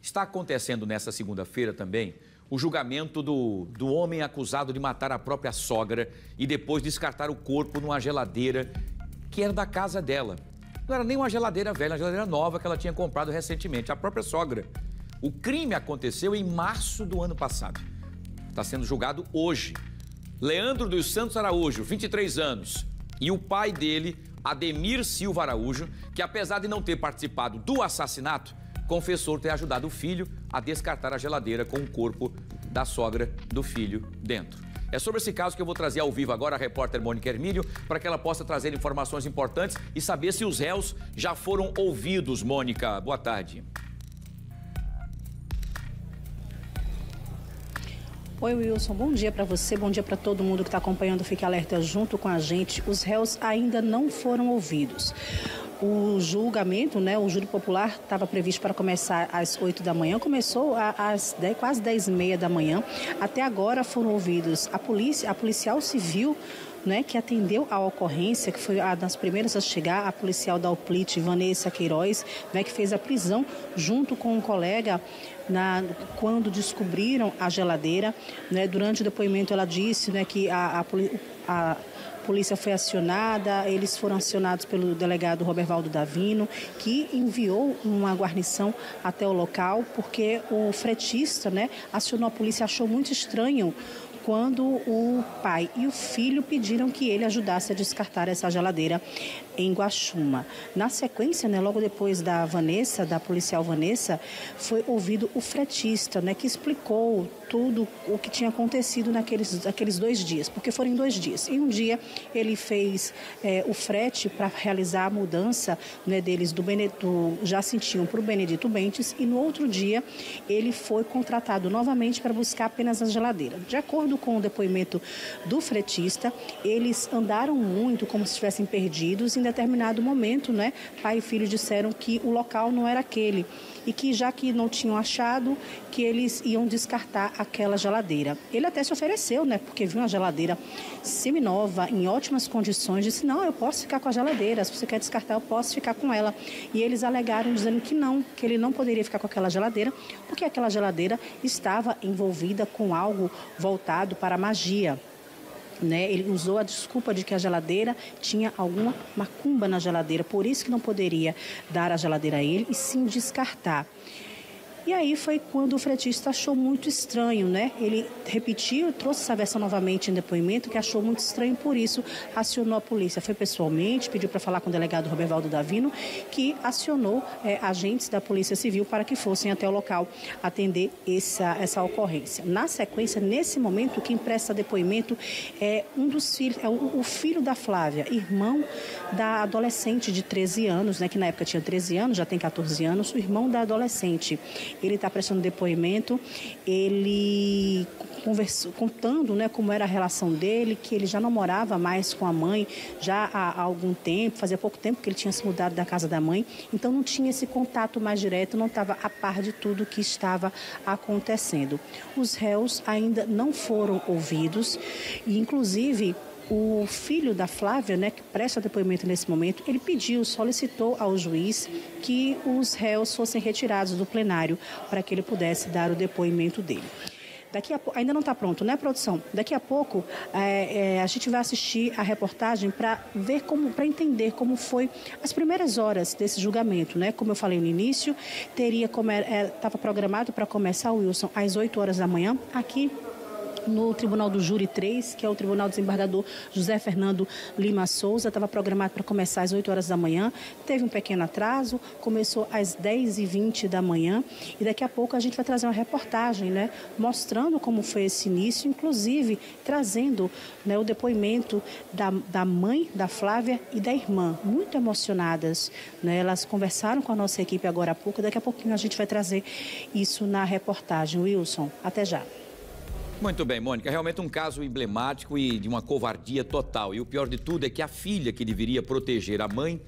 Está acontecendo nessa segunda-feira também o julgamento do homem acusado de matar a própria sogra e depois descartar o corpo numa geladeira que era da casa dela. Não era nem uma geladeira velha, uma geladeira nova que ela tinha comprado recentemente, a própria sogra. O crime aconteceu em março do ano passado. Está sendo julgado hoje. Leandro dos Santos Araújo, 23 anos, e o pai dele, Ademir Silva Araújo, que apesar de não ter participado do assassinato, confessou ter ajudado o filho a descartar a geladeira com o corpo da sogra do filho dentro. É sobre esse caso que eu vou trazer ao vivo agora a repórter Mônica Hermílio para que ela possa trazer informações importantes e saber se os réus já foram ouvidos. Mônica, boa tarde. Oi, Wilson, bom dia para você, bom dia para todo mundo que está acompanhando Fique Alerta junto com a gente. Os réus ainda não foram ouvidos. O julgamento, o júri popular estava previsto para começar às 8 da manhã, começou às quase 10h30 da manhã. Até agora foram ouvidos a policial civil, que atendeu à ocorrência, que foi uma das primeiras a chegar, a policial da UPLIT, Vanessa Queiroz, que fez a prisão junto com um colega quando descobriram a geladeira. Durante o depoimento ela disse que a polícia foi acionada, eles foram acionados pelo delegado Robervaldo Davino, que enviou uma guarnição até o local, porque o fretista acionou a polícia, achou muito estranho quando o pai e o filho pediram que ele ajudasse a descartar essa geladeira em Guaxuma. Na sequência, logo depois da policial Vanessa, foi ouvido o fretista, que explicou tudo o que tinha acontecido naqueles 2 dias, porque foram em 2 dias. Em um dia, ele fez o frete para realizar a mudança deles do Jacintinho para o Benedito Bentes, e no outro dia, ele foi contratado novamente para buscar apenas a geladeira. De acordo com o depoimento do fretista, eles andaram muito como se estivessem perdidos. Em determinado momento, pai e filho disseram que o local não era aquele e que, já que não tinham achado, que eles iam descartar aquela geladeira. Ele até se ofereceu, porque viu uma geladeira seminova, em ótimas condições, disse: não, eu posso ficar com a geladeira, se você quer descartar, eu posso ficar com ela. E eles alegaram, dizendo que não, que ele não poderia ficar com aquela geladeira, porque aquela geladeira estava envolvida com algo voltado para a magia. Ele usou a desculpa de que a geladeira tinha alguma macumba na geladeira, por isso que não poderia dar a geladeira a ele e sim descartar. E aí foi quando o fretista achou muito estranho, Ele repetiu, trouxe essa versão novamente em depoimento, que achou muito estranho, por isso acionou a polícia. Foi pessoalmente, pediu para falar com o delegado Robervaldo Davino, que acionou agentes da Polícia Civil para que fossem até o local atender essa ocorrência. Na sequência, nesse momento, quem presta depoimento é um dos filhos, o filho da Flávia, irmão da adolescente de 13 anos, que na época tinha 13 anos, já tem 14 anos, o irmão da adolescente. Ele está prestando depoimento, ele conversou, contando como era a relação dele, que ele já não morava mais com a mãe já há algum tempo, fazia pouco tempo que ele tinha se mudado da casa da mãe, então não tinha esse contato mais direto, não estava a par de tudo o que estava acontecendo. Os réus ainda não foram ouvidos e, inclusive, o filho da Flávia, que presta depoimento nesse momento, ele solicitou ao juiz que os réus fossem retirados do plenário para que ele pudesse dar o depoimento dele. Daqui a pouco, ainda não está pronto, produção? Daqui a pouco a gente vai assistir a reportagem para entender como foi as primeiras horas desse julgamento, Como eu falei no início, estava programado para começar, o Wilson, às 8 horas da manhã, aqui no Tribunal do Júri 3, que é o Tribunal Desembargador José Fernando Lima Souza. Estava programado para começar às 8 horas da manhã, teve um pequeno atraso, começou às 10h20 da manhã e daqui a pouco a gente vai trazer uma reportagem, mostrando como foi esse início, inclusive trazendo o depoimento da mãe da Flávia e da irmã, muito emocionadas. Elas conversaram com a nossa equipe agora há pouco, daqui a pouquinho a gente vai trazer isso na reportagem. Wilson, até já. Muito bem, Mônica, realmente um caso emblemático e de uma covardia total. E o pior de tudo é que a filha que deveria proteger a mãe,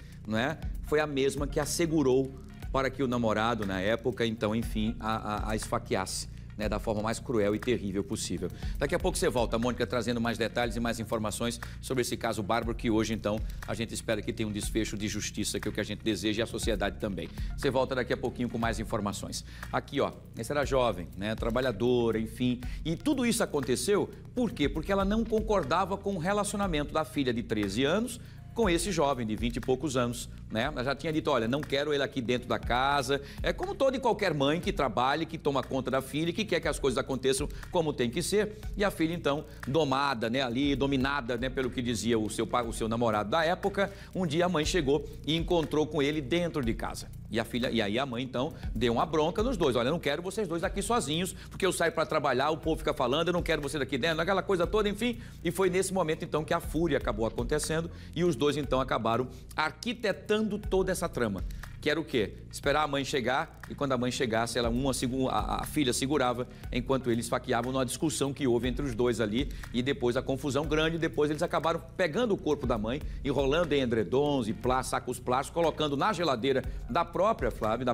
foi a mesma que assegurou para que o namorado, na época, então, enfim, a esfaqueasse. né, da forma mais cruel e terrível possível. Daqui a pouco você volta, Mônica, trazendo mais detalhes e mais informações sobre esse caso bárbaro que hoje, então, a gente espera que tenha um desfecho de justiça, que é o que a gente deseja e a sociedade também. Você volta daqui a pouquinho com mais informações. Aqui, ó, essa era jovem, né, trabalhadora, enfim, e tudo isso aconteceu por quê? Porque ela não concordava com o relacionamento da filha de 13 anos com esse jovem de 20 e poucos anos, né? Ela já tinha dito, olha, não quero ele aqui dentro da casa. É como toda e qualquer mãe que trabalha, que toma conta da filha, que quer que as coisas aconteçam como tem que ser. E a filha, então, domada, né, ali, dominada, né, pelo que dizia o seu namorado da época, um dia a mãe chegou e encontrou com ele dentro de casa. E aí a mãe, então, deu uma bronca nos dois. Olha, eu não quero vocês dois aqui sozinhos, porque eu saio para trabalhar, o povo fica falando, eu não quero vocês aqui dentro, aquela coisa toda, enfim. E foi nesse momento, então, que a fúria acabou acontecendo e os dois, então, acabaram arquitetando toda essa trama. Que era o quê? Esperar a mãe chegar e quando a mãe chegasse, a filha segurava enquanto eles esfaqueavam numa discussão que houve entre os dois ali e depois a confusão grande. Depois eles acabaram pegando o corpo da mãe, enrolando em edredons e sacos plásticos, colocando na geladeira da própria Flávia,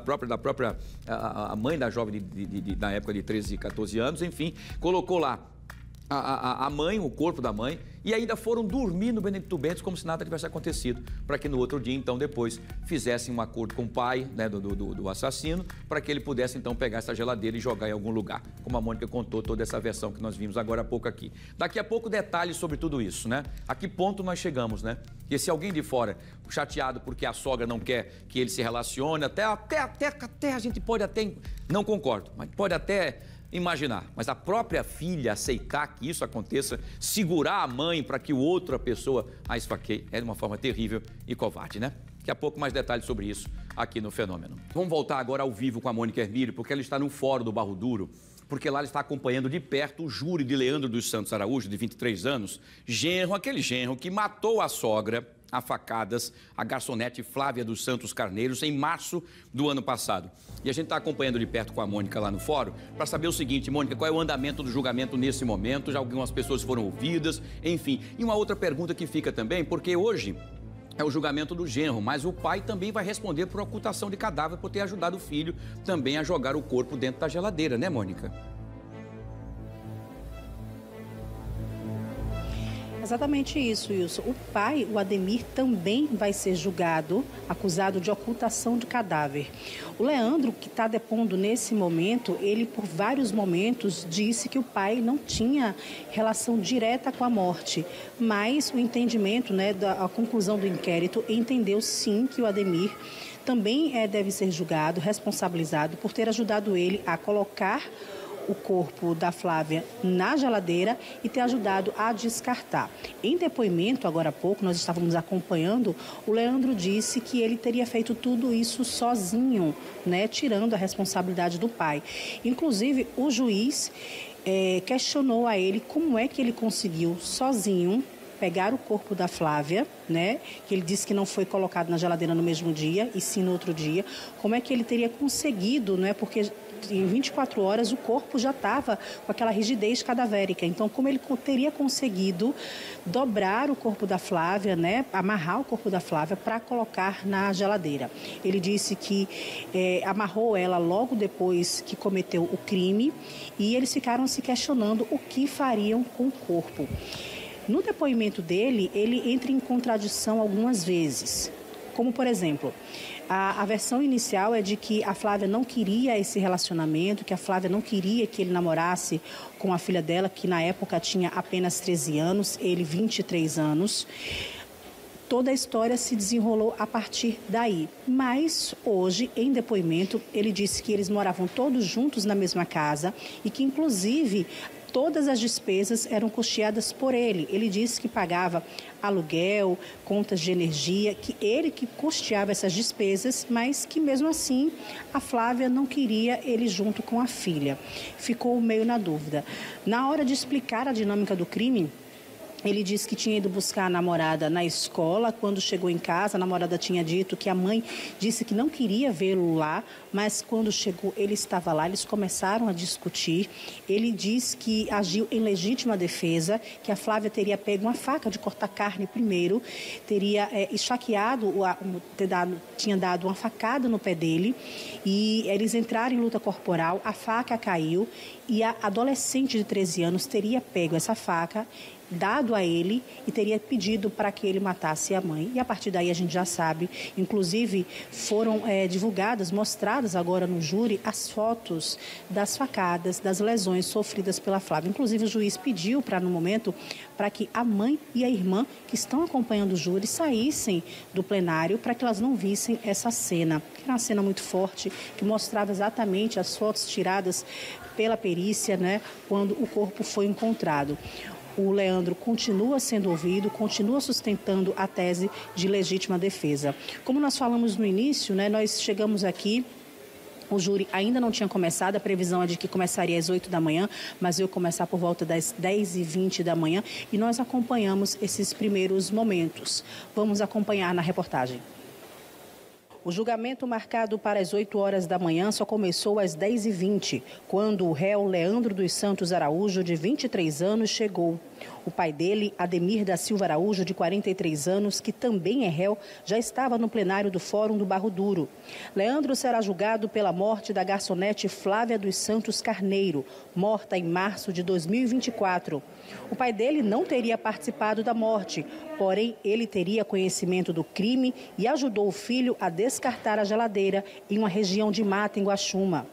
a mãe da jovem na época de 13, 14 anos, enfim, colocou lá a mãe, o corpo da mãe, e ainda foram dormir no Benedito Bentes como se nada tivesse acontecido, para que no outro dia, então, depois, fizessem um acordo com o pai, né, do assassino, para que ele pudesse, então, pegar essa geladeira e jogar em algum lugar, como a Mônica contou toda essa versão que nós vimos agora há pouco aqui. Daqui a pouco, detalhes sobre tudo isso, né? A que ponto nós chegamos, né? E se alguém de fora, chateado porque a sogra não quer que ele se relacione, até a gente pode até, não concordo, mas pode até imaginar, mas a própria filha aceitar que isso aconteça, segurar a mãe para que outra pessoa a esfaqueie, é de uma forma terrível e covarde, né? Daqui a pouco mais detalhes sobre isso aqui no Fenômeno. Vamos voltar agora ao vivo com a Mônica Hermílio, porque ela está no Fórum do Barro Duro, porque lá ela está acompanhando de perto o júri de Leandro dos Santos Araújo, de 23 anos, aquele genro que matou a sogra a facadas, a garçonete Flávia dos Santos Carneiros, em março do ano passado. E a gente está acompanhando de perto com a Mônica lá no fórum para saber o seguinte, Mônica, qual é o andamento do julgamento nesse momento? Já algumas pessoas foram ouvidas, enfim. E uma outra pergunta que fica também, porque hoje é o julgamento do genro, mas o pai também vai responder por ocultação de cadáver por ter ajudado o filho também a jogar o corpo dentro da geladeira, né, Mônica? Exatamente isso, Wilson. O pai, o Ademir, também vai ser julgado, acusado de ocultação de cadáver. O Leandro, que está depondo nesse momento, ele por vários momentos disse que o pai não tinha relação direta com a morte, mas o entendimento, né, a conclusão do inquérito entendeu sim que o Ademir também deve ser julgado, responsabilizado por ter ajudado ele a colocar o corpo da Flávia na geladeira e ter ajudado a descartar. Em depoimento, agora há pouco, nós estávamos acompanhando, o Leandro disse que ele teria feito tudo isso sozinho, né, tirando a responsabilidade do pai. Inclusive, o juiz questionou a ele como é que ele conseguiu sozinho pegar o corpo da Flávia, né, que ele disse que não foi colocado na geladeira no mesmo dia, e sim no outro dia. Como é que ele teria conseguido, né, porque em 24 horas o corpo já estava com aquela rigidez cadavérica. Então, como ele teria conseguido dobrar o corpo da Flávia, né, amarrar o corpo da Flávia para colocar na geladeira. Ele disse que amarrou ela logo depois que cometeu o crime e eles ficaram se questionando o que fariam com o corpo. No depoimento dele, ele entra em contradição algumas vezes. Como, por exemplo, a versão inicial é de que a Flávia não queria esse relacionamento, que a Flávia não queria que ele namorasse com a filha dela, que na época tinha apenas 13 anos, ele 23 anos. Toda a história se desenrolou a partir daí. Mas hoje, em depoimento, ele disse que eles moravam todos juntos na mesma casa e que, inclusive, todas as despesas eram custeadas por ele. Ele disse que pagava aluguel, contas de energia, que ele que custeava essas despesas, mas que mesmo assim a Flávia não queria ele junto com a filha. Ficou meio na dúvida. Na hora de explicar a dinâmica do crime, Ele disse que tinha ido buscar a namorada na escola. Quando chegou em casa, a namorada tinha dito que a mãe disse que não queria vê-lo lá, mas quando chegou, ele estava lá. Eles começaram a discutir. Ele disse que agiu em legítima defesa, que a Flávia teria pego uma faca de cortar carne primeiro, teria esfaqueado, tinha dado uma facada no pé dele, e eles entraram em luta corporal, a faca caiu e a adolescente de 13 anos teria pego essa faca, dado a ele e teria pedido para que ele matasse a mãe. E a partir daí a gente já sabe, inclusive foram divulgadas, mostradas agora no júri as fotos das facadas, das lesões sofridas pela Flávia. Inclusive o juiz pediu no momento, para que a mãe e a irmã que estão acompanhando o júri saíssem do plenário para que elas não vissem essa cena. Era uma cena muito forte que mostrava exatamente as fotos tiradas pela perícia, né, quando o corpo foi encontrado. O Leandro continua sendo ouvido, continua sustentando a tese de legítima defesa. Como nós falamos no início, né, nós chegamos aqui, o júri ainda não tinha começado, a previsão é de que começaria às 8 da manhã, mas veio começar por volta das 10h20 da manhã e nós acompanhamos esses primeiros momentos. Vamos acompanhar na reportagem. O julgamento marcado para as 8 horas da manhã só começou às 10h20, quando o réu Leandro dos Santos Araújo, de 23 anos, chegou. O pai dele, Ademir da Silva Araújo, de 43 anos, que também é réu, já estava no plenário do Fórum do Barro Duro. Leandro será julgado pela morte da garçonete Flávia dos Santos Carneiro, morta em março de 2024. O pai dele não teria participado da morte, porém ele teria conhecimento do crime e ajudou o filho a descartar a geladeira em uma região de mata em Guaxuma.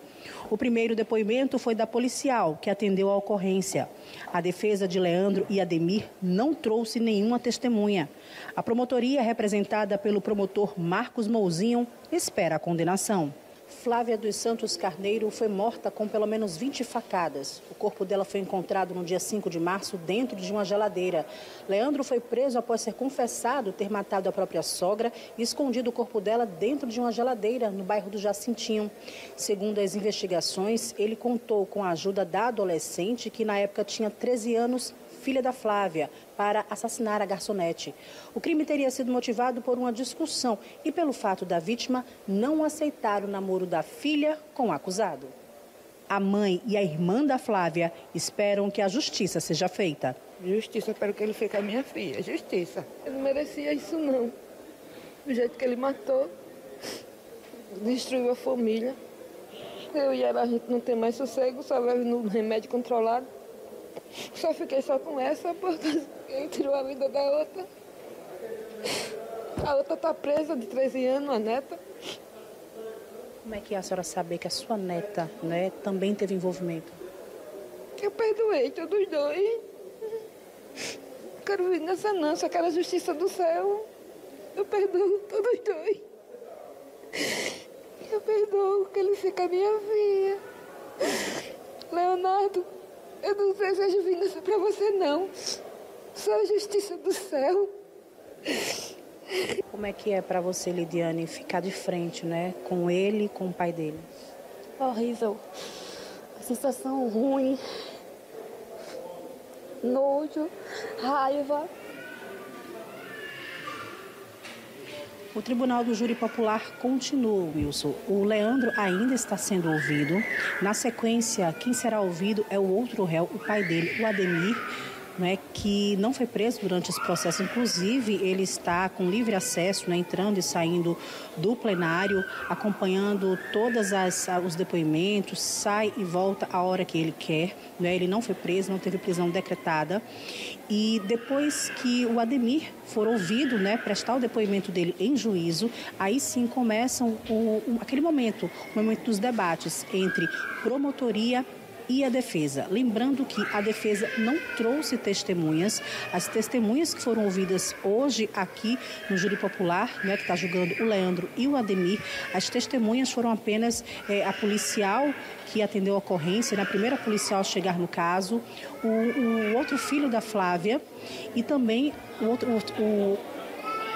O primeiro depoimento foi da policial, que atendeu a ocorrência. A defesa de Leandro e Ademir não trouxe nenhuma testemunha. A promotoria, representada pelo promotor Marcos Mouzinho, espera a condenação. Flávia dos Santos Carneiro foi morta com pelo menos 20 facadas. O corpo dela foi encontrado no dia 5 de março dentro de uma geladeira. Leandro foi preso após ser confessado ter matado a própria sogra e escondido o corpo dela dentro de uma geladeira no bairro do Jacintinho. Segundo as investigações, ele contou com a ajuda da adolescente, que na época tinha 13 anos, filha da Flávia, para assassinar a garçonete. O crime teria sido motivado por uma discussão e pelo fato da vítima não aceitar o namoro da filha com o acusado. A mãe e a irmã da Flávia esperam que a justiça seja feita. Justiça, espero que ele fique com a minha filha. Justiça. Eu não merecia isso, não. Do jeito que ele matou, destruiu a família. Eu e ela, a gente não tem mais sossego, só vive no remédio controlado. Só fiquei só com essa, porque ele tirou a vida da outra. A outra está presa de 13 anos, a neta. Como é que é a senhora saber que a sua neta, né, também teve envolvimento? Eu perdoei todos os dois. Não quero vir nessa não, só quero a justiça do céu. Eu perdoo todos os dois. Eu perdoo que ele fica a minha filha. Leonardo, eu não desejo vingança pra você, não. Só a justiça do céu. Como é que é pra você, Lidiane, ficar de frente, né, com ele e com o pai dele? Horrível. A sensação ruim. Nojo, raiva. O Tribunal do Júri Popular continua, Wilson. O Leandro ainda está sendo ouvido. Na sequência, quem será ouvido é o outro réu, o pai dele, o Ademir, né, que não foi preso durante esse processo. Inclusive, ele está com livre acesso, né, entrando e saindo do plenário, acompanhando todos os depoimentos, sai e volta a hora que ele quer. Né? Ele não foi preso, não teve prisão decretada. E depois que o Ademir for ouvido, né, prestar o depoimento dele em juízo, aí sim começam aquele momento, o momento dos debates entre promotoria e a defesa. Lembrando que a defesa não trouxe testemunhas. As testemunhas que foram ouvidas hoje aqui no Júri Popular, né, que está julgando o Leandro e o Ademir, as testemunhas foram apenas a policial que atendeu a ocorrência, né, a primeira policial a chegar no caso, o outro filho da Flávia e também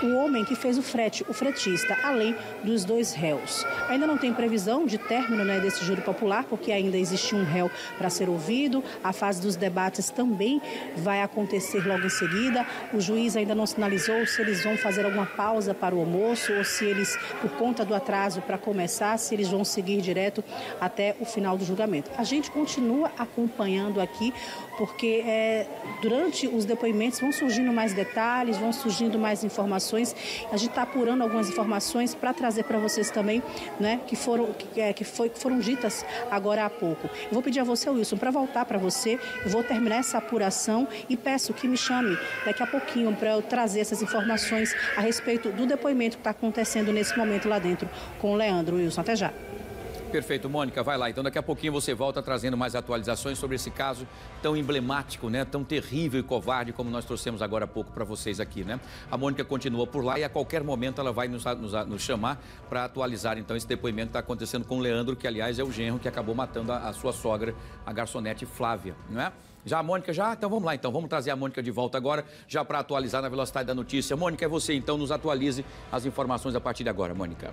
o homem que fez o frete, o fretista, além dos 2 réus. Ainda não tem previsão de término, né, desse júri popular, porque ainda existe um réu para ser ouvido. A fase dos debates também vai acontecer logo em seguida. O juiz ainda não sinalizou se eles vão fazer alguma pausa para o almoço ou se eles, por conta do atraso para começar, se eles vão seguir direto até o final do julgamento. A gente continua acompanhando aqui, porque durante os depoimentos vão surgindo mais detalhes, vão surgindo mais informações. A gente está apurando algumas informações para trazer para vocês também, né, que foram ditas agora há pouco. Eu vou pedir a você, Wilson, para voltar para você. Eu vou terminar essa apuração e peço que me chame daqui a pouquinho para eu trazer essas informações a respeito do depoimento que está acontecendo nesse momento lá dentro com o Leandro. Wilson, até já. Perfeito, Mônica, vai lá. Então daqui a pouquinho você volta trazendo mais atualizações sobre esse caso tão emblemático, né? Tão terrível e covarde como nós trouxemos agora há pouco para vocês aqui, né? A Mônica continua por lá e a qualquer momento ela vai nos chamar para atualizar então esse depoimento que está acontecendo com o Leandro, que aliás é o genro que acabou matando a sua sogra, a garçonete Flávia, não é? Já a Mônica, então vamos lá, então vamos trazer a Mônica de volta agora, já para atualizar na velocidade da notícia. Mônica, é você então, nos atualize as informações a partir de agora, Mônica.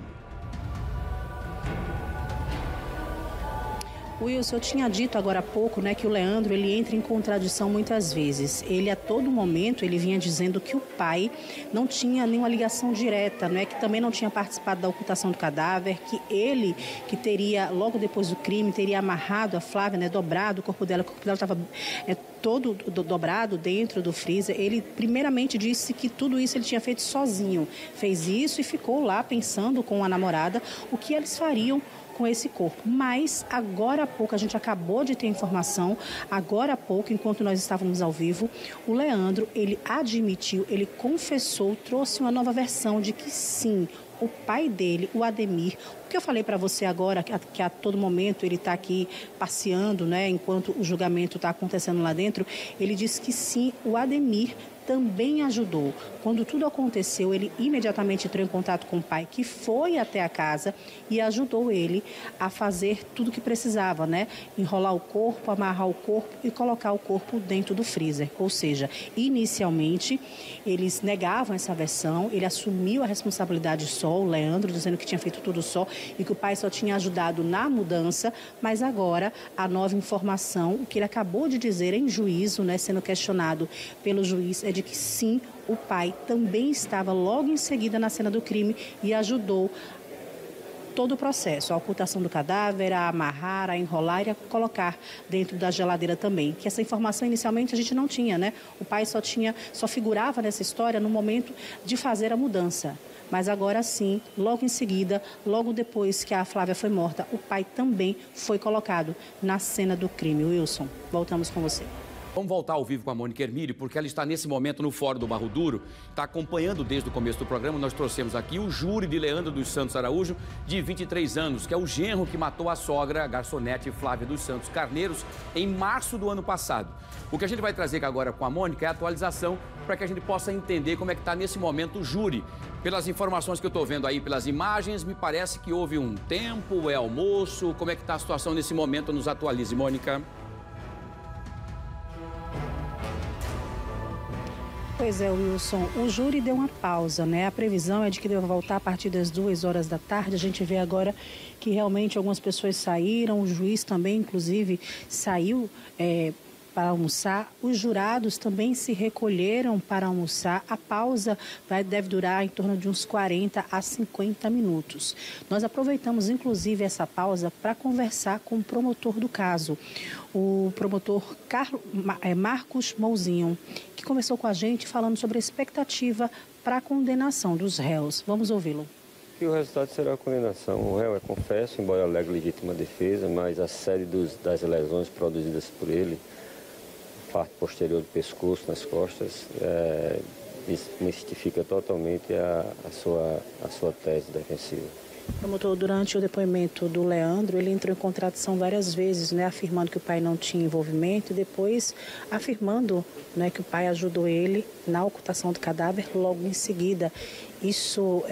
Wilson, eu tinha dito agora há pouco, né, que o Leandro, ele entra em contradição muitas vezes. Ele, a todo momento, ele vinha dizendo que o pai não tinha nenhuma ligação direta, né, que também não tinha participado da ocultação do cadáver, que ele, que teria, logo depois do crime, teria amarrado a Flávia, né, dobrado o corpo dela estava todo dobrado dentro do freezer. Ele, primeiramente, disse que tudo isso ele tinha feito sozinho. Fez isso e ficou lá pensando com a namorada o que eles fariam com esse corpo. Mas agora há pouco, a gente acabou de ter informação, agora há pouco, enquanto nós estávamos ao vivo, o Leandro, ele admitiu, ele confessou, trouxe uma nova versão de que sim, o pai dele, o Ademir, o que eu falei para você agora, que a todo momento ele está aqui passeando, né, enquanto o julgamento está acontecendo lá dentro, ele disse que sim, o Ademir também ajudou. Quando tudo aconteceu, ele imediatamente entrou em contato com o pai, que foi até a casa e ajudou ele a fazer tudo o que precisava, né? Enrolar o corpo, amarrar o corpo e colocar o corpo dentro do freezer. Ou seja, inicialmente, eles negavam essa versão, ele assumiu a responsabilidade só, o Leandro, dizendo que tinha feito tudo só e que o pai só tinha ajudado na mudança, mas agora a nova informação, o que ele acabou de dizer em juízo, né, sendo questionado pelo juiz, é de que sim, o pai também estava logo em seguida na cena do crime e ajudou todo o processo, a ocultação do cadáver, a amarrar, a enrolar e a colocar dentro da geladeira também. Que essa informação inicialmente a gente não tinha, né? O pai só figurava nessa história no momento de fazer a mudança. Mas agora sim, logo em seguida, logo depois que a Flávia foi morta, o pai também foi colocado na cena do crime. Wilson, voltamos com você. Vamos voltar ao vivo com a Mônica Hermílio, porque ela está nesse momento no Fórum do Barro Duro, está acompanhando desde o começo do programa. Nós trouxemos aqui o júri de Leandro dos Santos Araújo, de 23 anos, que é o genro que matou a sogra, a garçonete Flávia dos Santos Carneiros, em março do ano passado. O que a gente vai trazer agora com a Mônica é a atualização para que a gente possa entender como é que está nesse momento o júri. Pelas informações que eu estou vendo aí, pelas imagens, me parece que houve um tempo, é almoço. Como é que está a situação nesse momento? Nos atualize, Mônica. Pois é, Wilson, o júri deu uma pausa, né? A previsão é de que deva voltar a partir das 2 horas da tarde. A gente vê agora que realmente algumas pessoas saíram, o juiz também, inclusive, saiu para almoçar. Os jurados também se recolheram para almoçar. A pausa deve durar em torno de uns 40 a 50 minutos. Nós aproveitamos, inclusive, essa pausa para conversar com o promotor do caso, o promotor Marcos Mouzinho, que conversou com a gente falando sobre a expectativa para a condenação dos réus. Vamos ouvi-lo. Que o resultado será a condenação. O réu é confesso, embora alegue legítima defesa, mas a série das lesões produzidas por ele, parte posterior do pescoço, nas costas, mistifica totalmente a sua tese defensiva. Promotor, durante o depoimento do Leandro, ele entrou em contradição várias vezes, né, afirmando que o pai não tinha envolvimento e depois afirmando, né, que o pai ajudou ele na ocultação do cadáver logo em seguida. Isso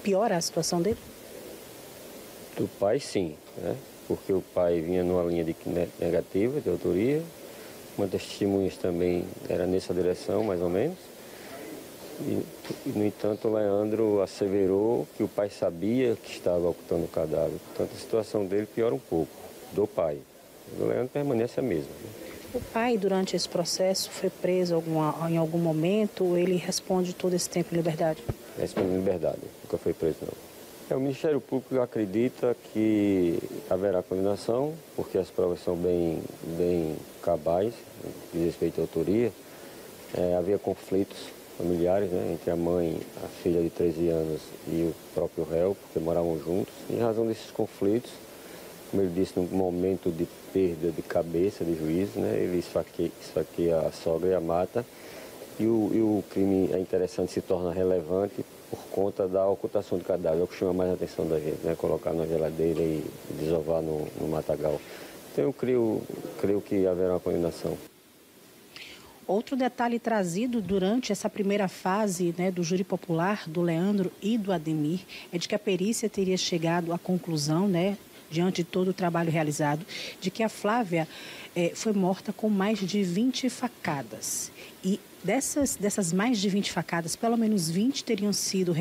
piora a situação dele? Do pai, sim, né? Porque o pai vinha numa linha negativa, de autoria. Uma das testemunhas também era nessa direção, mais ou menos. No entanto, o Leandro asseverou que o pai sabia que estava ocultando o cadáver. Portanto, a situação dele piora um pouco, do pai. O Leandro permanece a mesma. O pai, durante esse processo, foi preso em algum momento ou ele responde todo esse tempo em liberdade? Responde em liberdade, nunca foi preso, não. O Ministério Público acredita que haverá condenação, porque as provas são bem cabais, diz respeito à autoria. Havia conflitos familiares, né, entre a mãe, a filha de 13 anos e o próprio réu, porque moravam juntos. Em razão desses conflitos, como ele disse, num momento de perda de cabeça, de juízo, né, ele esfaqueia a sogra e a mata. E o crime, é interessante, se torna relevante por conta da ocultação do cadáver, é o que chama mais a atenção da gente, né, colocar na geladeira e desovar no matagal. Então eu creio que haverá uma condenação. Outro detalhe trazido durante essa primeira fase, né, do júri popular, do Leandro e do Ademir, é de que a perícia teria chegado à conclusão, né, diante de todo o trabalho realizado, de que a Flávia foi morta com mais de 20 facadas. E dessas mais de 20 facadas, pelo menos 20 teriam sido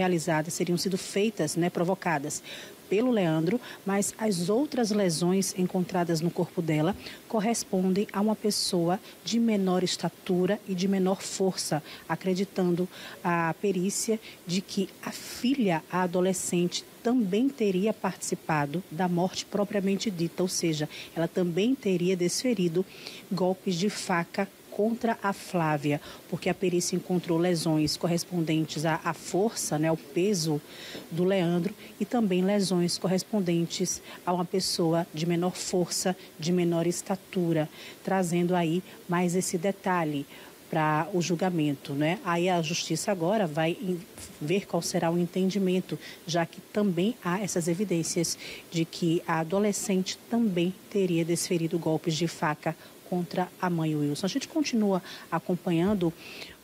feitas, né, provocadas pelo Leandro, mas as outras lesões encontradas no corpo dela correspondem a uma pessoa de menor estatura e de menor força, acreditando a perícia de que a filha, a adolescente, também teria participado da morte propriamente dita, ou seja, ela também teria desferido golpes de faca contra a Flávia, porque a perícia encontrou lesões correspondentes à força, né, ao peso do Leandro e também lesões correspondentes a uma pessoa de menor força, de menor estatura, trazendo aí mais esse detalhe para o julgamento, né? Aí a justiça agora vai ver qual será o entendimento, já que também há essas evidências de que a adolescente também teria desferido golpes de faca contra a mãe Wilson. A gente continua acompanhando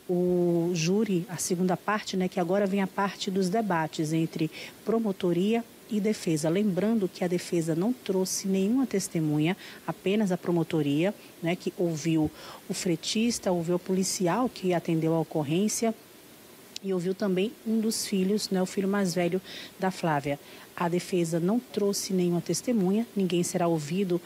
o júri, a segunda parte, né, que agora vem a parte dos debates entre promotoria e defesa. Lembrando que a defesa não trouxe nenhuma testemunha, apenas a promotoria, né, que ouviu o fretista, ouviu o policial que atendeu a ocorrência e ouviu também um dos filhos, né, o filho mais velho da Flávia. A defesa não trouxe nenhuma testemunha, ninguém será ouvido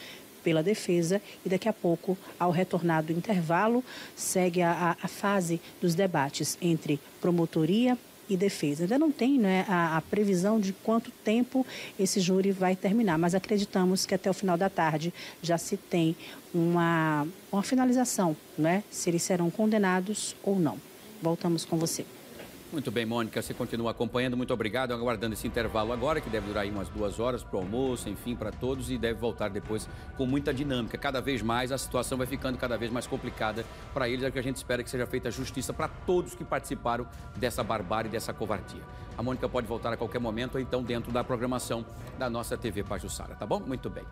pela defesa e daqui a pouco, ao retornar do intervalo, segue a fase dos debates entre promotoria e defesa. Ainda não tem, né, a previsão de quanto tempo esse júri vai terminar, mas acreditamos que até o final da tarde já se tem uma finalização, né, se eles serão condenados ou não. Voltamos com você. Muito bem, Mônica, você continua acompanhando, muito obrigado, aguardando esse intervalo agora, que deve durar aí umas 2 horas para o almoço, enfim, para todos, e deve voltar depois com muita dinâmica. Cada vez mais a situação vai ficando cada vez mais complicada para eles, é o que a gente espera que seja feita justiça para todos que participaram dessa barbárie, dessa covardia. A Mônica pode voltar a qualquer momento, ou então dentro da programação da nossa TV Pajuçara, tá bom? Muito bem.